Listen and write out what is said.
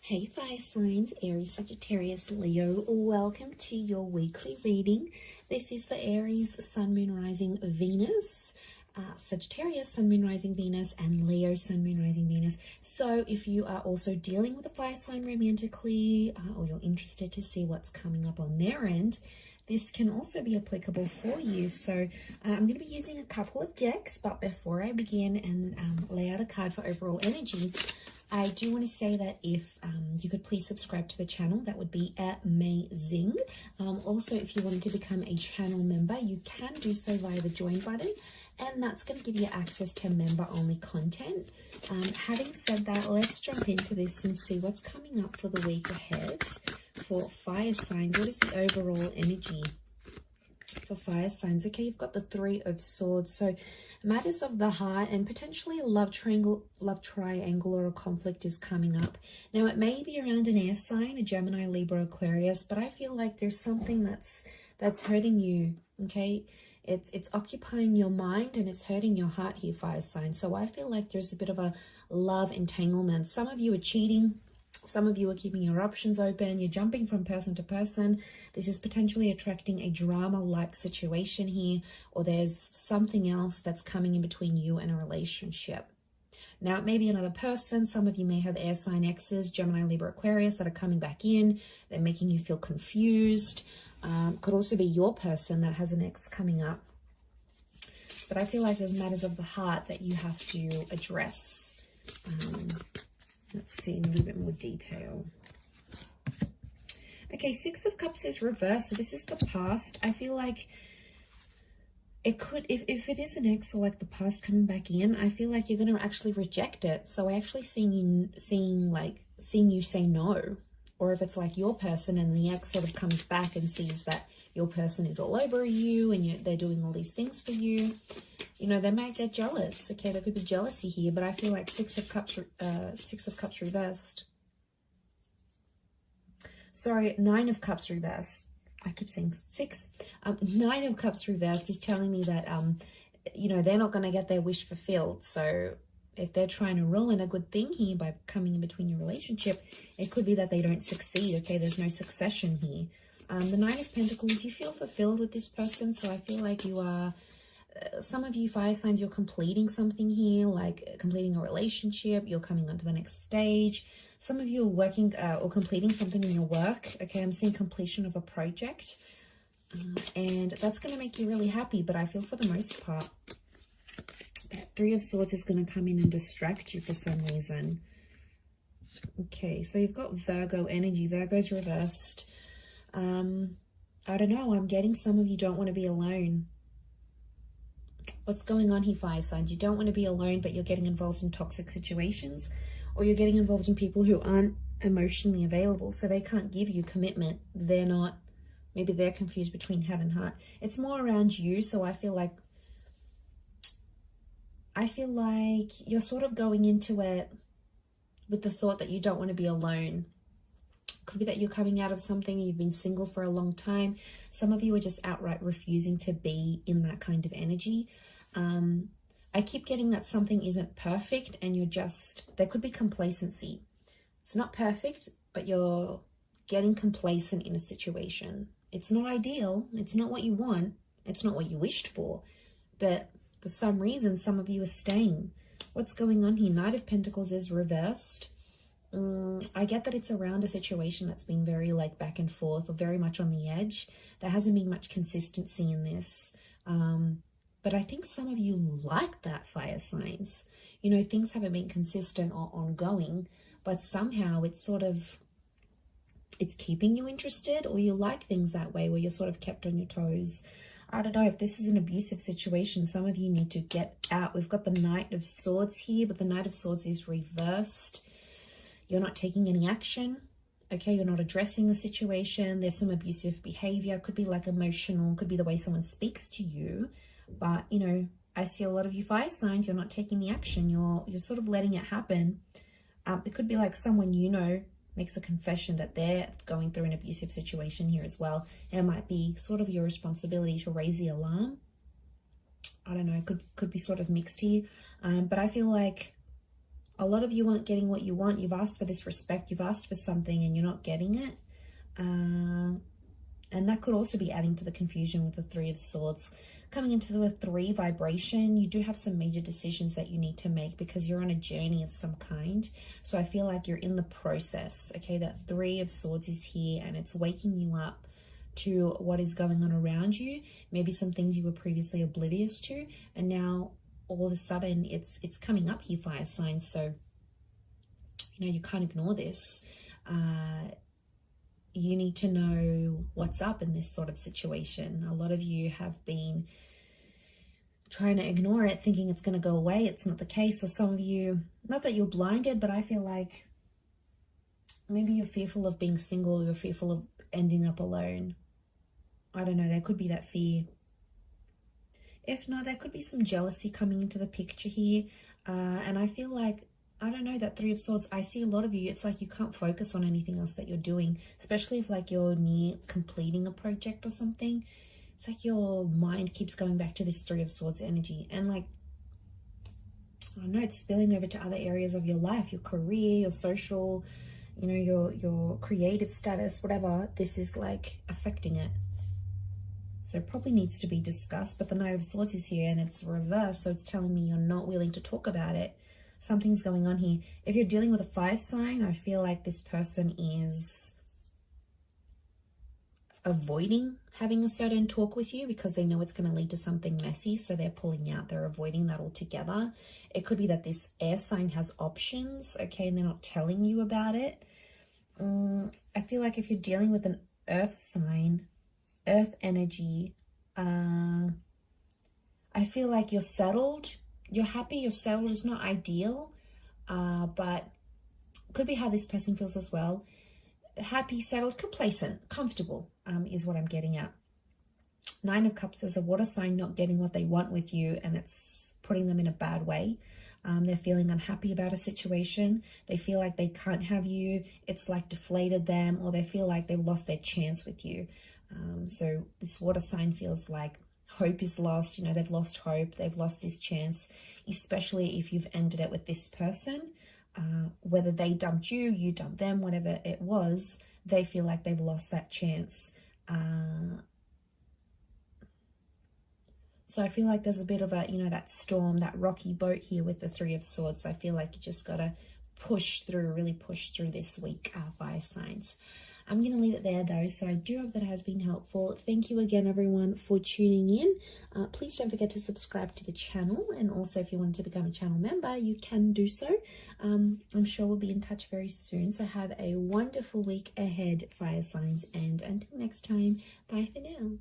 Hey fire signs, Aries, Sagittarius, Leo, welcome to your weekly reading. This is for Aries, Sun, Moon, Rising, Venus, Sagittarius, Sun, Moon, Rising, Venus, and Leo, Sun, Moon, Rising, Venus. So if you are also dealing with a fire sign romantically, or you're interested to see what's coming up on their end, this can also be applicable for you. So I'm going to be using a couple of decks, but before I begin and lay out a card for overall energy, I do want to say that if you could please subscribe to the channel, that would be amazing. Also, if you wanted to become a channel member, you can do so via the join button, and that's going to give you access to member-only content. Having said that, let's jump into this and see what's coming up for the week ahead for fire signs. What is the overall energy for fire signs? Okay, you've got the Three of Swords, so matters of the heart and potentially a love triangle or a conflict is coming up. Now it may be around an air sign, a Gemini, Libra, Aquarius, but I feel like there's something that's hurting you. Okay, it's occupying your mind and it's hurting your heart here, fire sign. So I feel like there's a bit of a love entanglement. Some of you are cheating. Some of you are keeping your options open. You're jumping from person to person. This is potentially attracting a drama-like situation here, or there's something else that's coming in between you and a relationship. Now, it may be another person. Some of you may have air sign exes, Gemini, Libra, Aquarius, that are coming back in. They're making you feel confused. Could also be your person that has an ex coming up. But I feel like there's matters of the heart that you have to address. Let's see in a little bit more detail. Okay, Six of Cups is reversed. So this is the past. I feel like it could, if it is an ex or like the past coming back in, I feel like you're going to actually reject it. So I actually seeing you say no. Or if it's like your person and the ex sort of comes back and sees that your person is all over you and they're doing all these things for you, you know, they might get jealous. Okay, there could be jealousy here, but I feel like Six of Cups reversed. Sorry, Nine of Cups reversed. I keep saying six. Nine of Cups reversed is telling me that, you know, they're not going to get their wish fulfilled. So if they're trying to ruin a good thing here by coming in between your relationship, it could be that they don't succeed. Okay, there's no succession here. The Nine of Pentacles, you feel fulfilled with this person. So I feel like you are, some of you fire signs, you're completing something here, like completing a relationship. You're coming on to the next stage. Some of you are working or completing something in your work. Okay, I'm seeing completion of a project. And that's going to make you really happy. But I feel for the most part, that Three of Swords is going to come in and distract you for some reason. Okay, so you've got Virgo energy. Virgo's reversed. I don't know. I'm getting some of you don't want to be alone. What's going on here, fire signs? You don't want to be alone, but you're getting involved in toxic situations, or you're getting involved in people who aren't emotionally available, so they can't give you commitment. They're not, maybe they're confused between head and heart. It's more around you, so I feel like you're sort of going into it with the thought that you don't want to be alone. Could be that you're coming out of something, you've been single for a long time. Some of you are just outright refusing to be in that kind of energy. I keep getting that something isn't perfect and you're just, there could be complacency. It's not perfect, but you're getting complacent in a situation. It's not ideal. It's not what you want. It's not what you wished for. But for some reason, some of you are staying. What's going on here? Knight of Pentacles is reversed. I get that it's around a situation that's been very like back and forth or very much on the edge. There hasn't been much consistency in this. But I think some of you like that, fire signs. You know, things haven't been consistent or ongoing, but somehow it's sort of, it's keeping you interested, or you like things that way where you're sort of kept on your toes. I don't know if this is an abusive situation. Some of you need to get out. We've got the Knight of Swords here, but the Knight of Swords is reversed. You're not taking any action. Okay, you're not addressing the situation. There's some abusive behavior. Could be like emotional, could be the way someone speaks to you. But, you know, I see a lot of you fire signs, you're not taking the action. You're sort of letting it happen. It could be like someone you know makes a confession that they're going through an abusive situation here as well. It might be sort of your responsibility to raise the alarm. I don't know, could be sort of mixed here. But I feel like A lot of you aren't getting what you want. You've asked for this respect. You've asked for something and you're not getting it. And that could also be adding to the confusion with the Three of Swords. Coming into the 3 vibration, you do have some major decisions that you need to make because you're on a journey of some kind. So I feel like you're in the process, okay? That 3 of Swords is here and it's waking you up to what is going on around you. Maybe some things you were previously oblivious to, and now all of a sudden it's coming up here, fire signs. So, you know, you can't ignore this. You need to know what's up in this sort of situation. A lot of you have been trying to ignore it, thinking it's going to go away. It's not the case. Or some of you, not that you're blinded, but I feel like maybe you're fearful of being single. You're fearful of ending up alone. I don't know. There could be that fear. If not, there could be some jealousy coming into the picture here. And I feel like, I don't know, that 3 of Swords, I see a lot of you, it's like you can't focus on anything else that you're doing, especially if like you're near completing a project or something. It's like your mind keeps going back to this 3 of Swords energy, and like, I don't know, it's spilling over to other areas of your life, your career, your social, you know, your creative status, whatever. This is like affecting it. So it probably needs to be discussed, but the Knight of Swords is here and it's reversed, so it's telling me you're not willing to talk about it. Something's going on here. If you're dealing with a fire sign, I feel like this person is avoiding having a certain talk with you because they know it's going to lead to something messy, so they're pulling out. They're avoiding that altogether. It could be that this air sign has options, okay, and they're not telling you about it. I feel like if you're dealing with an earth sign, earth energy, I feel like you're settled. You're happy, you're settled. Is not ideal, but could be how this person feels as well. Happy, settled, complacent, comfortable is what I'm getting at. 9 of Cups is a water sign not getting what they want with you, and it's putting them in a bad way. They're feeling unhappy about a situation. They feel like they can't have you. It's like deflated them, or they feel like they've lost their chance with you. So this water sign feels like hope is lost. You know, they've lost hope. They've lost this chance, especially if you've ended it with this person. Whether they dumped you, you dumped them, whatever it was, they feel like they've lost that chance. So I feel like there's a bit of a, you know, that storm, that rocky boat here with the 3 of Swords. So I feel like you just got to push through, really push through this week, fire signs. I'm going to leave it there though, so I do hope that has been helpful. Thank you again, everyone, for tuning in. Please don't forget to subscribe to the channel, and also if you wanted to become a channel member, you can do so. I'm sure we'll be in touch very soon, so have a wonderful week ahead, fire signs, and until next time, bye for now.